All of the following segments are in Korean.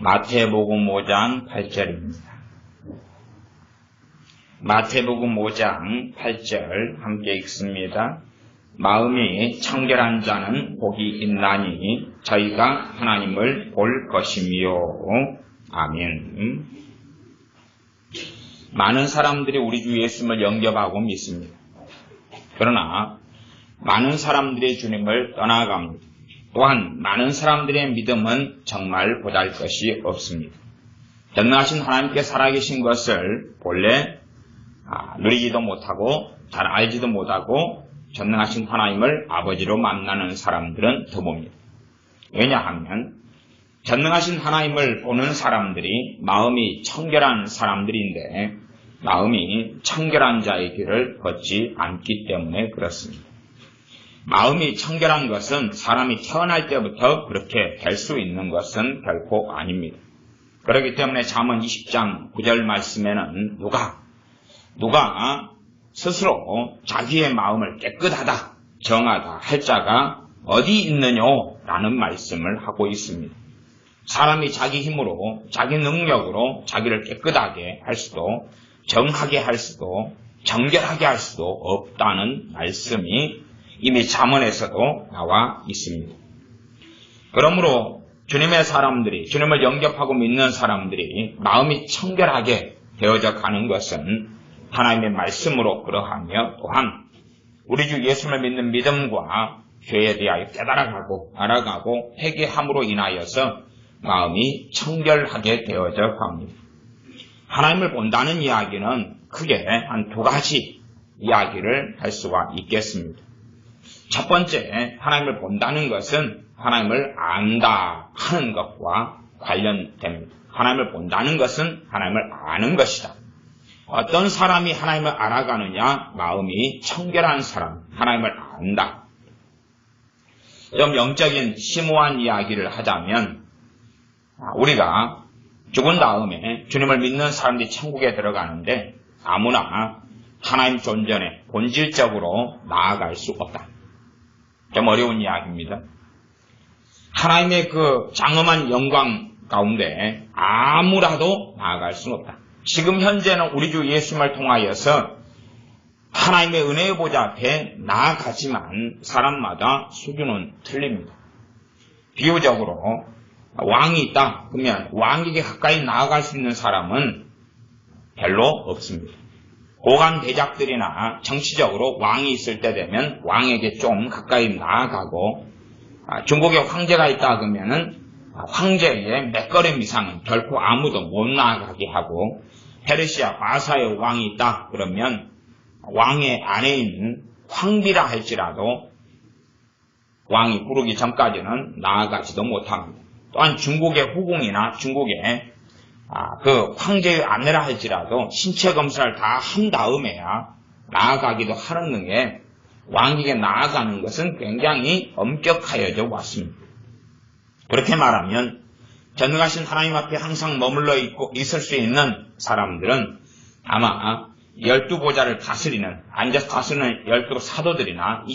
마태복음 5장 8절입니다. 마태복음 5장 8절 함께 읽습니다. 마음이 청결한 자는 복이 있나니 저희가 하나님을 볼 것이며. 아멘. 많은 사람들이 우리 주 예수님을 영접하고 믿습니다. 그러나 많은 사람들이 주님을 떠나갑니다. 또한 많은 사람들의 믿음은 정말 보잘것이 없습니다. 전능하신 하나님께 살아계신 것을 본래 누리지도 못하고 잘 알지도 못하고 전능하신 하나님을 아버지로 만나는 사람들은 드뭅니다. 왜냐하면 전능하신 하나님을 보는 사람들이 마음이 청결한 사람들인데 마음이 청결한 자의 길을 걷지 않기 때문에 그렇습니다. 마음이 청결한 것은 사람이 태어날 때부터 그렇게 될 수 있는 것은 결코 아닙니다. 그렇기 때문에 잠언 20장 9절 말씀에는 누가 스스로 자기의 마음을 깨끗하다, 정하다 할 자가 어디 있느냐라는 말씀을 하고 있습니다. 사람이 자기 힘으로, 자기 능력으로 자기를 깨끗하게 할 수도, 정하게 할 수도, 정결하게 할 수도 없다는 말씀이 이미 잠언에서도 나와 있습니다. 그러므로 주님의 사람들이, 주님을 영접하고 믿는 사람들이 마음이 청결하게 되어져 가는 것은 하나님의 말씀으로 그러하며 또한 우리 주 예수님을 믿는 믿음과 죄에 대하여 깨달아가고 알아가고 회개함으로 인하여서 마음이 청결하게 되어져 갑니다. 하나님을 본다는 이야기는 크게 한 두 가지 이야기를 할 수가 있겠습니다. 첫 번째, 하나님을 본다는 것은 하나님을 안다 하는 것과 관련됩니다. 하나님을 본다는 것은 하나님을 아는 것이다. 어떤 사람이 하나님을 알아가느냐? 마음이 청결한 사람, 하나님을 안다. 좀 영적인 심오한 이야기를 하자면 우리가 죽은 다음에 주님을 믿는 사람들이 천국에 들어가는데 아무나 하나님 존전에 본질적으로 나아갈 수 없다. 좀 어려운 이야기입니다. 하나님의 그 장엄한 영광 가운데 아무라도 나아갈 수는 없다. 지금 현재는 우리 주 예수님을 통하여서 하나님의 은혜의 보좌 앞에 나아가지만 사람마다 수준은 틀립니다. 비유적으로 왕이 있다. 그러면 왕에게 가까이 나아갈 수 있는 사람은 별로 없습니다. 고관 대작들이나 정치적으로 왕이 있을 때 되면 왕에게 좀 가까이 나아가고 중국에 황제가 있다 그러면은 황제의 몇 걸음 이상은 결코 아무도 못 나아가게 하고 페르시아 바사의 왕이 있다 그러면 왕의 안에 있는 황비라 할지라도 왕이 부르기 전까지는 나아가지도 못합니다. 또한 중국의 후궁이나 중국의 그 황제의 아내라 할지라도 신체 검사를 다 한 다음에야 나아가기도 하는 등의 왕에게 나아가는 것은 굉장히 엄격하여져 왔습니다. 그렇게 말하면 전능하신 하나님 앞에 항상 머물러 있을 수 있는 사람들은 아마 12보좌를 다스리는, 앉아서 다스리는 12사도들이나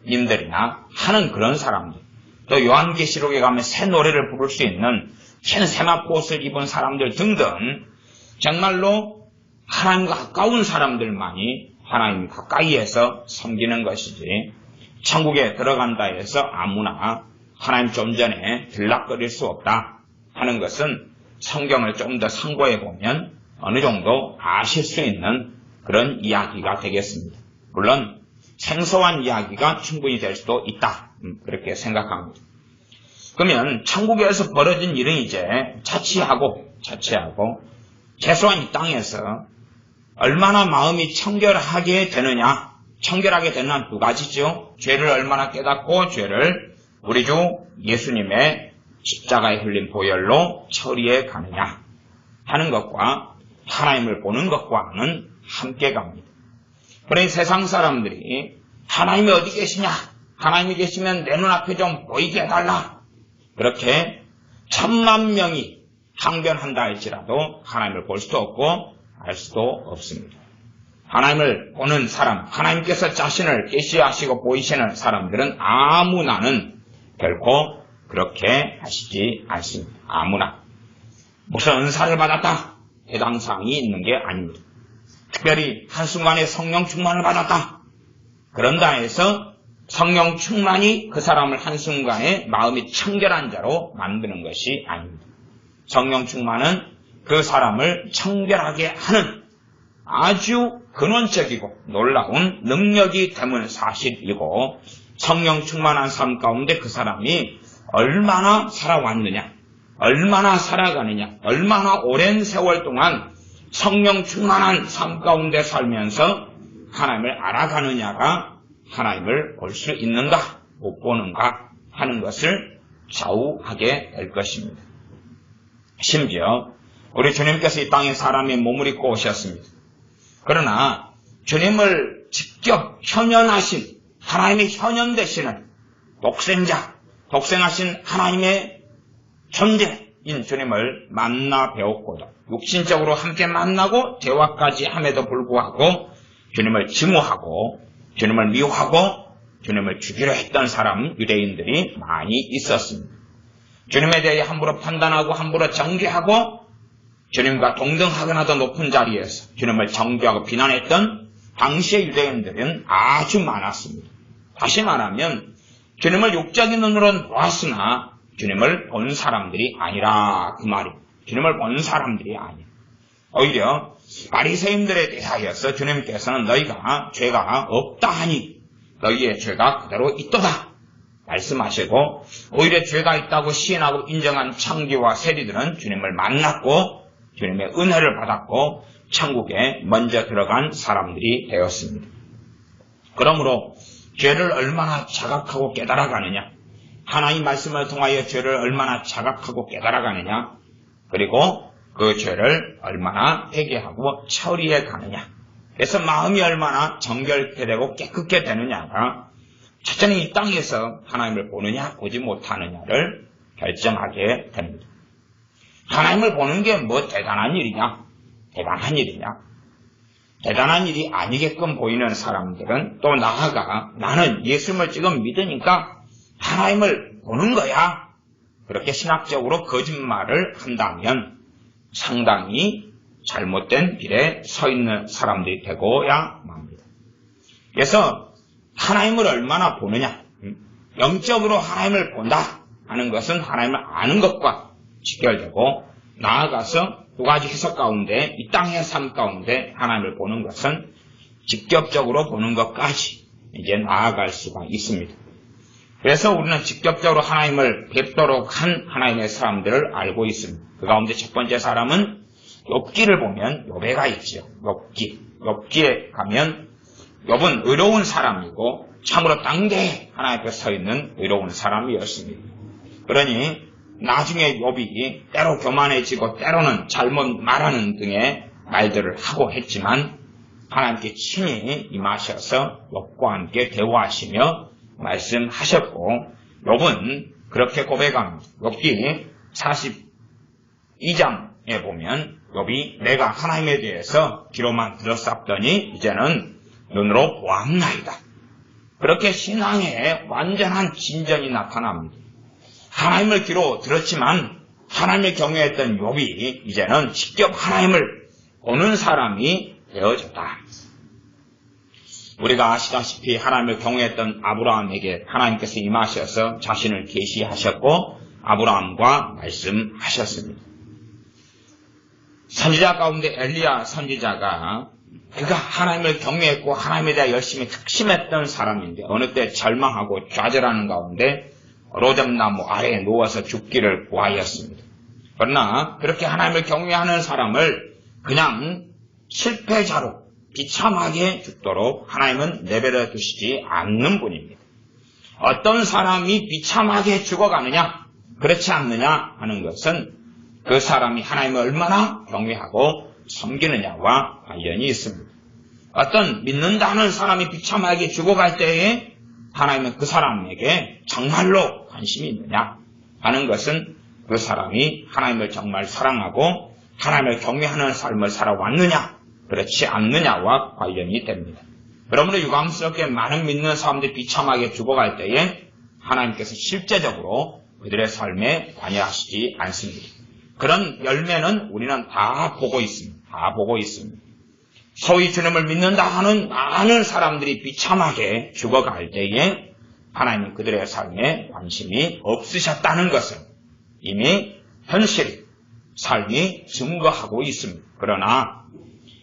24장로님들이나 하는 그런 사람들, 또 요한계시록에 가면 새 노래를 부를 수 있는 흰 세마포옷을 입은 사람들 등등 정말로 하나님과 가까운 사람들만이 하나님 가까이에서 섬기는 것이지 천국에 들어간다 해서 아무나 하나님 좀 전에 들락거릴 수 없다 하는 것은 성경을 조금 더 상고해 보면 어느 정도 아실 수 있는 그런 이야기가 되겠습니다. 물론 생소한 이야기가 충분히 될 수도 있다 그렇게 생각합니다. 그러면 천국에서 벌어진 일은 이제 차치하고 최소한 이 땅에서 얼마나 마음이 청결하게 되느냐, 청결하게 되는 두 가지죠. 죄를 얼마나 깨닫고 죄를 우리 주 예수님의 십자가에 흘린 보혈로 처리해 가느냐 하는 것과 하나님을 보는 것과는 함께 갑니다. 그러니 세상 사람들이 하나님이 어디 계시냐, 하나님이 계시면 내 눈앞에 좀 보이게 해달라, 그렇게 1000만 명이 항변한다 할지라도 하나님을 볼 수도 없고 알 수도 없습니다. 하나님을 보는 사람, 하나님께서 자신을 계시하시고 보이시는 사람들은 아무나는 결코 그렇게 하시지 않습니다. 아무나 무슨 은사를 받았다 해당 사항이 있는 게 아닙니다. 특별히 한순간에 성령 충만을 받았다 그런다 해서 성령 충만이 그 사람을 한순간에 마음이 청결한 자로 만드는 것이 아닙니다. 성령 충만은 그 사람을 청결하게 하는 아주 근원적이고 놀라운 능력이 되는 사실이고, 성령 충만한 삶 가운데 그 사람이 얼마나 살아왔느냐, 얼마나 살아가느냐, 얼마나 오랜 세월 동안 성령 충만한 삶 가운데 살면서 하나님을 알아가느냐가 하나님을 볼 수 있는가 못 보는가 하는 것을 좌우하게 될 것입니다. 심지어 우리 주님께서 이 땅에 사람의 몸을 입고 오셨습니다. 그러나 주님을 직접 현현하신 하나님의 현현 되시는 독생자, 독생하신 하나님의 존재인 주님을 만나 배웠고도 육신적으로 함께 만나고 대화까지 함에도 불구하고 주님을 증오하고 주님을 미워하고 주님을 죽이려 했던 사람 유대인들이 많이 있었습니다. 주님에 대해 함부로 판단하고 함부로 정죄하고 주님과 동등하거나 더 높은 자리에서 주님을 정죄하고 비난했던 당시의 유대인들은 아주 많았습니다. 다시 말하면 주님을 육적인 눈으로는 보았으나 주님을 본 사람들이 아니라 그 말입니다. 주님을 본 사람들이 아니에요. 오히려 바리새인들에 대하여서 주님께서는 너희가 죄가 없다 하니 너희의 죄가 그대로 있도다 말씀하시고, 오히려 죄가 있다고 시인하고 인정한 창기와 세리들은 주님을 만났고 주님의 은혜를 받았고 천국에 먼저 들어간 사람들이 되었습니다. 그러므로 죄를 얼마나 자각하고 깨달아가느냐, 하나님 말씀을 통하여 죄를 얼마나 자각하고 깨달아가느냐, 그리고 그 죄를 얼마나 회개하고 처리해 가느냐, 그래서 마음이 얼마나 정결케 되고 깨끗게 되느냐가 첫째는 이 땅에서 하나님을 보느냐 보지 못하느냐를 결정하게 됩니다. 하나님을 보는 게 뭐 대단한 일이냐? 대단한 일이냐? 대단한 일이 아니게끔 보이는 사람들은 또 나아가 나는 예수님을 지금 믿으니까 하나님을 보는 거야, 그렇게 신학적으로 거짓말을 한다면 상당히 잘못된 길에 서 있는 사람들이 되고야 맙니다. 그래서 하나님을 얼마나 보느냐, 영적으로 하나님을 본다 하는 것은 하나님을 아는 것과 직결되고, 나아가서 두 가지 해석 가운데 이 땅의 삶 가운데 하나님을 보는 것은 직접적으로 보는 것까지 이제 나아갈 수가 있습니다. 그래서 우리는 직접적으로 하나님을 뵙도록 한 하나님의 사람들을 알고 있습니다. 그 가운데 첫 번째 사람은 욥기를 보면 욥에가 있죠. 욥기에 가면 욥은 의로운 사람이고 참으로 당대에 하나님 앞에 서 있는 의로운 사람이었습니다. 그러니 나중에 욥이 때로 교만해지고 때로는 잘못 말하는 등의 말들을 하고 했지만 하나님께 친히 임하셔서 욥과 함께 대화하시며 말씀하셨고, 욥은 그렇게 고백합니다. 욥기 42장에 보면 욥이 내가 하나님에 대해서 귀로만 들었었더니 이제는 눈으로 보았나이다. 그렇게 신앙에 완전한 진전이 나타납니다. 하나님을 귀로 들었지만 하나님을 경외했던 욥이 이제는 직접 하나님을 보는 사람이 되어졌다. 우리가 아시다시피 하나님을 경외했던 아브라함에게 하나님께서 임하셔서 자신을 계시하셨고 아브라함과 말씀하셨습니다. 선지자 가운데 엘리야 선지자가 그가 하나님을 경외했고 하나님에 대해 열심히 특심했던 사람인데 어느 때 절망하고 좌절하는 가운데 로뎀나무 아래에 누워서 죽기를 구하였습니다. 그러나 그렇게 하나님을 경외하는 사람을 그냥 실패자로 비참하게 죽도록 하나님은 내버려 두시지 않는 분입니다. 어떤 사람이 비참하게 죽어가느냐, 그렇지 않느냐 하는 것은 그 사람이 하나님을 얼마나 경외하고 섬기느냐와 관련이 있습니다. 어떤 믿는다는 사람이 비참하게 죽어갈 때에 하나님은 그 사람에게 정말로 관심이 있느냐 하는 것은 그 사람이 하나님을 정말 사랑하고 하나님을 경외하는 삶을 살아왔느냐 그렇지 않느냐와 관련이 됩니다. 그러므로 유감스럽게 많은 믿는 사람들이 비참하게 죽어갈 때에 하나님께서 실제적으로 그들의 삶에 관여하시지 않습니다. 그런 열매는 우리는 다 보고 있습니다. 다 보고 있습니다. 소위 주님을 믿는다 하는 많은 사람들이 비참하게 죽어갈 때에 하나님은 그들의 삶에 관심이 없으셨다는 것은 이미 현실이 삶이 증거하고 있습니다. 그러나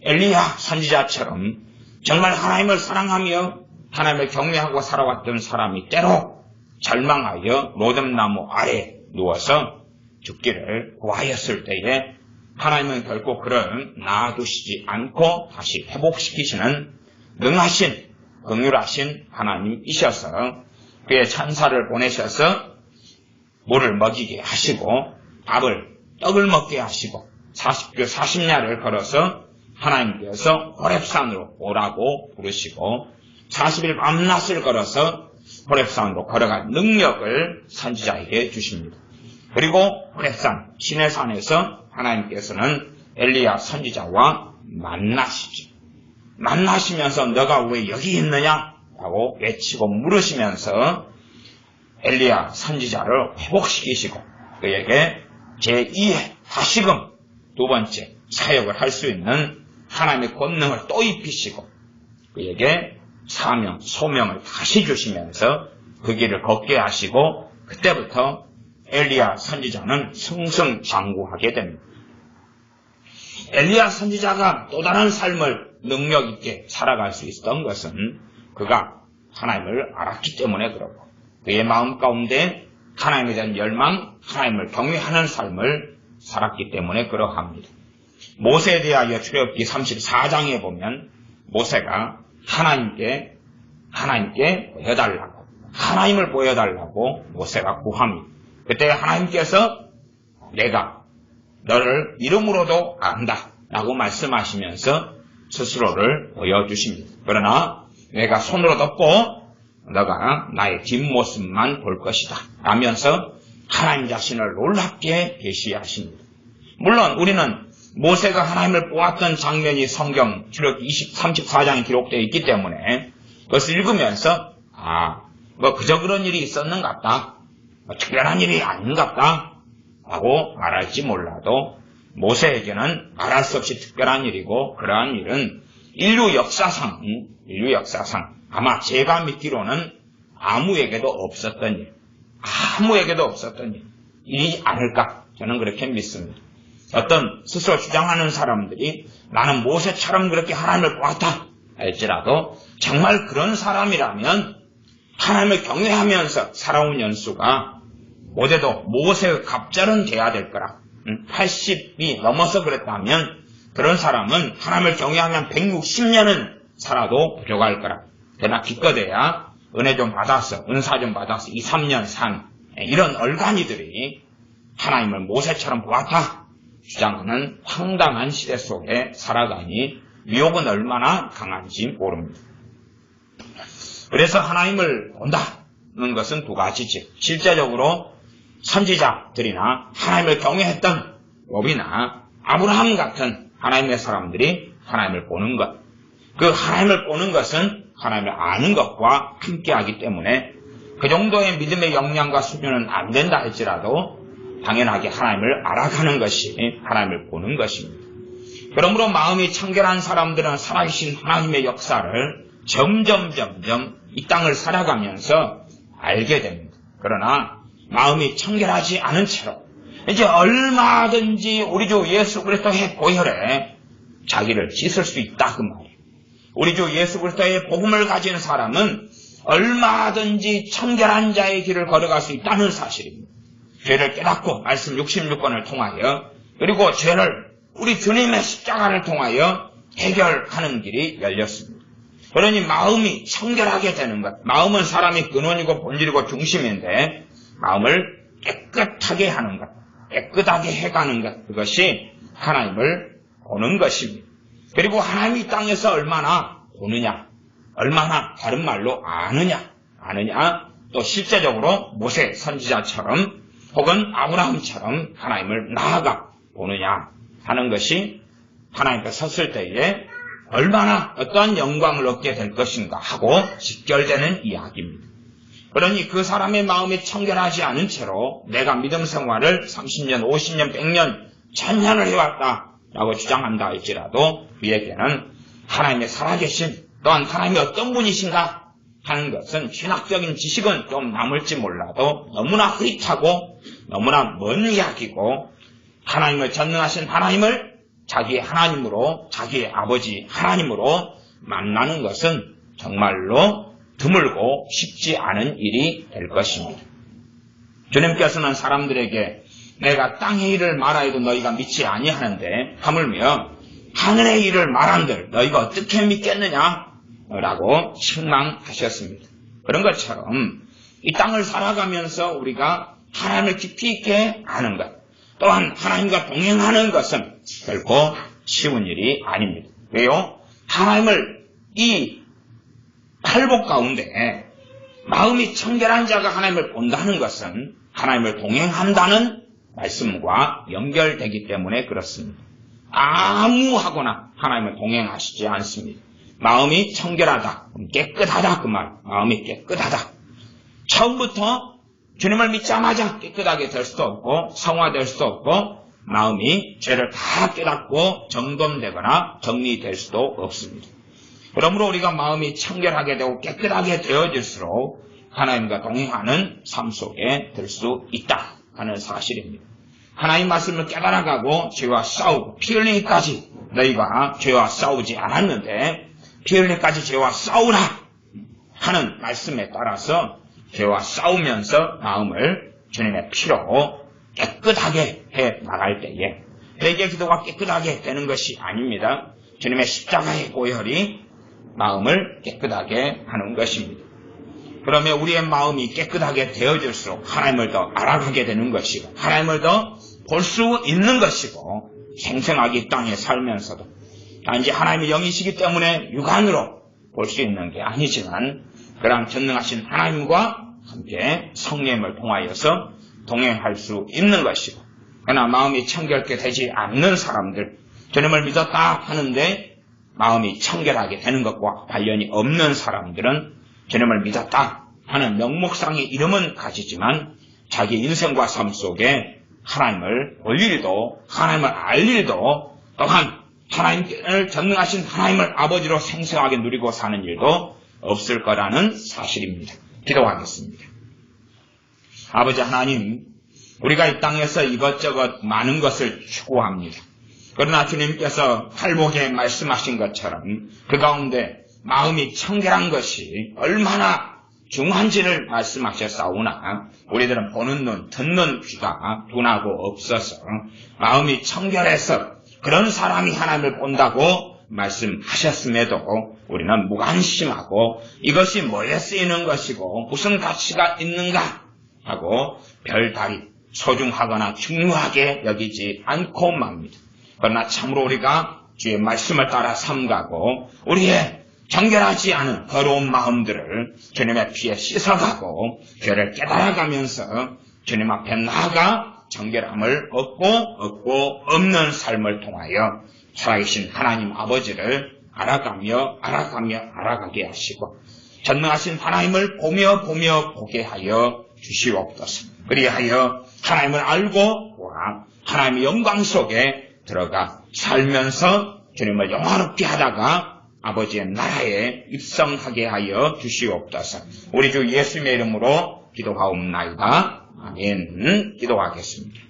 엘리야 선지자처럼 정말 하나님을 사랑하며 하나님을 경외하고 살아왔던 사람이 때로 절망하여 로뎀나무 아래 누워서 죽기를 구하였을 때에 하나님은 결코 그를 놔두시지 않고 다시 회복시키시는 능하신 긍휼하신 하나님이셔서 그의 천사를 보내셔서 물을 먹이게 하시고 떡을 먹게 하시고 40교 40야를 걸어서 하나님께서 호렙산으로 오라고 부르시고 40일 밤낮을 걸어서 호렙산으로 걸어갈 능력을 선지자에게 주십니다. 그리고 호렙산 시내산에서 하나님께서는 엘리야 선지자와 만나시죠. 만나시면서 너가 왜 여기 있느냐? 라고 외치고 물으시면서 엘리야 선지자를 회복시키시고 그에게 제2의 다시금 두 번째 사역을 할 수 있는 하나님의 권능을 또 입히시고 그에게 사명, 소명을 다시 주시면서 그 길을 걷게 하시고 그때부터 엘리야 선지자는 승승장구하게 됩니다. 엘리야 선지자가 또 다른 삶을 능력 있게 살아갈 수 있었던 것은 그가 하나님을 알았기 때문에 그렇고 그의 마음 가운데 하나님에 대한 열망, 하나님을 경외하는 삶을 살았기 때문에 그러합니다. 모세에 대하여 출애굽기 34장에 보면 모세가 하나님께 보여달라고 하나님을 보여달라고 모세가 구합니다. 그때 하나님께서 내가 너를 이름으로도 안다 라고 말씀하시면서 스스로를 보여주십니다. 그러나 내가 손으로 덮고 너가 나의 뒷모습만 볼 것이다 라면서 하나님 자신을 놀랍게 계시하십니다. 물론 우리는 모세가 하나님을 보았던 장면이 성경 출애굽기 34장에 기록되어 있기 때문에 그것을 읽으면서 그저 그런 일이 있었는갑다, 특별한 일이 아닌갑다 라고 말할지 몰라도 모세에게는 말할 수 없이 특별한 일이고 일은 인류 역사상 아마 제가 믿기로는 아무에게도 없었던 일이 아닐까 저는 그렇게 믿습니다. 어떤 스스로 주장하는 사람들이 나는 모세처럼 그렇게 하나님을 보았다 할지라도 정말 그런 사람이라면 하나님을 경외하면서 살아온 연수가 못해도 모세의 갑절은 돼야 될 거라. 80이 넘어서 그랬다면 그런 사람은 하나님을 경외하면 160년은 살아도 부족할 거라. 그러나 기껏해야 은혜 좀 받았어, 은사 좀 받았어, 2, 3년 산 이런 얼간이들이 하나님을 모세처럼 보았다 주장하는 황당한 시대 속에 살아가니 미혹은 얼마나 강한지 모릅니다. 그래서 하나님을 본다는 것은 두 가지지. 실제적으로 선지자들이나 하나님을 경외했던 욥이나 아브라함 같은 하나님의 사람들이 하나님을 보는 것, 그 하나님을 보는 것은 하나님을 아는 것과 함께하기 때문에 그 정도의 믿음의 역량과 수준은 안 된다 할지라도 당연하게 하나님을 알아가는 것이 하나님을 보는 것입니다. 그러므로 마음이 청결한 사람들은 살아계신 하나님의 역사를 점점 이 땅을 살아가면서 알게 됩니다. 그러나 마음이 청결하지 않은 채로 이제 얼마든지 우리 주 예수 그리스도의 보혈에 자기를 씻을 수 있다 그 말이에요. 우리 주 예수 그리스도의 복음을 가진 사람은 얼마든지 청결한 자의 길을 걸어갈 수 있다는 사실입니다. 죄를 깨닫고 말씀 66권을 통하여 그리고 죄를 우리 주님의 십자가를 통하여 해결하는 길이 열렸습니다. 그러니 마음이 청결하게 되는 것, 마음은 사람이 근원이고 본질이고 중심인데 마음을 깨끗하게 하는 것, 깨끗하게 해가는 것, 그것이 하나님을 보는 것입니다. 그리고 하나님이 이 땅에서 얼마나 보느냐, 얼마나 다른 말로 아느냐, 또 실제적으로 모세 선지자처럼 혹은 아브라함처럼 하나님을 나아가 보느냐 하는 것이 하나님께 섰을 때에 얼마나 어떠한 영광을 얻게 될 것인가 하고 직결되는 이야기입니다. 그러니 그 사람의 마음이 청결하지 않은 채로 내가 믿음 생활을 30년, 50년, 100년, 1000년을 해왔다라고 주장한다 할지라도 그에게는 하나님의 살아계신 또한 하나님이 어떤 분이신가 하는 것은 신학적인 지식은 좀 남을지 몰라도 너무나 흐릿하고 너무나 먼 이야기고 하나님을 전능하신 하나님을 자기의 하나님으로 자기의 아버지 하나님으로 만나는 것은 정말로 드물고 쉽지 않은 일이 될 것입니다. 주님께서는 사람들에게 내가 땅의 일을 말하여도 너희가 믿지 아니하는데 하물며 하늘의 일을 말한들 너희가 어떻게 믿겠느냐? 라고 책망하셨습니다. 그런 것처럼 이 땅을 살아가면서 우리가 하나님을 깊이 있게 아는 것, 또한 하나님과 동행하는 것은 결코 쉬운 일이 아닙니다. 왜요? 하나님을 이 팔복 가운데 마음이 청결한 자가 하나님을 본다는 것은 하나님을 동행한다는 말씀과 연결되기 때문에 그렇습니다. 아무하거나 하나님을 동행하시지 않습니다. 마음이 청결하다, 깨끗하다 그 말, 마음이 깨끗하다. 처음부터 주님을 믿자마자 깨끗하게 될 수도 없고 성화될 수도 없고 마음이 죄를 다 깨닫고 점검되거나 정리될 수도 없습니다. 그러므로 우리가 마음이 청결하게 되고 깨끗하게 되어질수록 하나님과 동행하는 삶 속에 들 수 있다 하는 사실입니다. 하나님 말씀을 깨달아가고 죄와 싸우고 피 흘리기까지 너희가 죄와 싸우지 않았는데 피 흘리기까지 죄와 싸우라 하는 말씀에 따라서 죄와 싸우면서 마음을 주님의 피로 깨끗하게 해 나갈 때에 회개 기도가 깨끗하게 되는 것이 아닙니다. 주님의 십자가의 보혈이 마음을 깨끗하게 하는 것입니다. 그러면 우리의 마음이 깨끗하게 되어질수록 하나님을 더 알아가게 되는 것이고 하나님을 더 볼 수 있는 것이고 생생하게 이 땅에 살면서도 단지 하나님의 영이시기 때문에 육안으로 볼 수 있는 게 아니지만 그런 전능하신 하나님과 함께 성령을 통하여서 동행할 수 있는 것이고 그러나 마음이 청결케 되지 않는 사람들 주님을 믿었다 하는데 마음이 청결하게 되는 것과 관련이 없는 사람들은 주님을 믿었다 하는 명목상의 이름은 가지지만 자기 인생과 삶 속에 하나님을 볼 일도 하나님을 알 일도 또한 하나님을 전능하신 하나님을 아버지로 생생하게 누리고 사는 일도 없을 거라는 사실입니다. 기도하겠습니다. 아버지 하나님, 우리가 이 땅에서 이것저것 많은 것을 추구합니다. 그러나 주님께서 팔복에 말씀하신 것처럼 그 가운데 마음이 청결한 것이 얼마나 중요한지를 말씀하셨사오나 우리들은 보는 눈, 듣는 귀가 둔하고 없어서 마음이 청결해서 그런 사람이 하나님을 본다고 말씀하셨음에도 우리는 무관심하고 이것이 뭐에 쓰이는 것이고 무슨 가치가 있는가 하고 별다리 소중하거나 중요하게 여기지 않고 맙니다. 그러나 참으로 우리가 주의 말씀을 따라 삼가고 우리의 정결하지 않은 더러운 마음들을 주님의 피에 씻어가고 죄를 깨달아가면서 주님 앞에 나아가 정결함을 얻고 없는 삶을 통하여 살아계신 하나님 아버지를 알아가게 하시고 전능하신 하나님을 보며 보게 하여 주시옵소서. 그리하여 하나님을 알고 하나님의 영광 속에 들어가 살면서 주님을 영화롭게 하다가 아버지의 나라에 입성하게 하여 주시옵소서. 우리 주 예수님의 이름으로 기도하옵나이다. 아멘. 기도하겠습니다.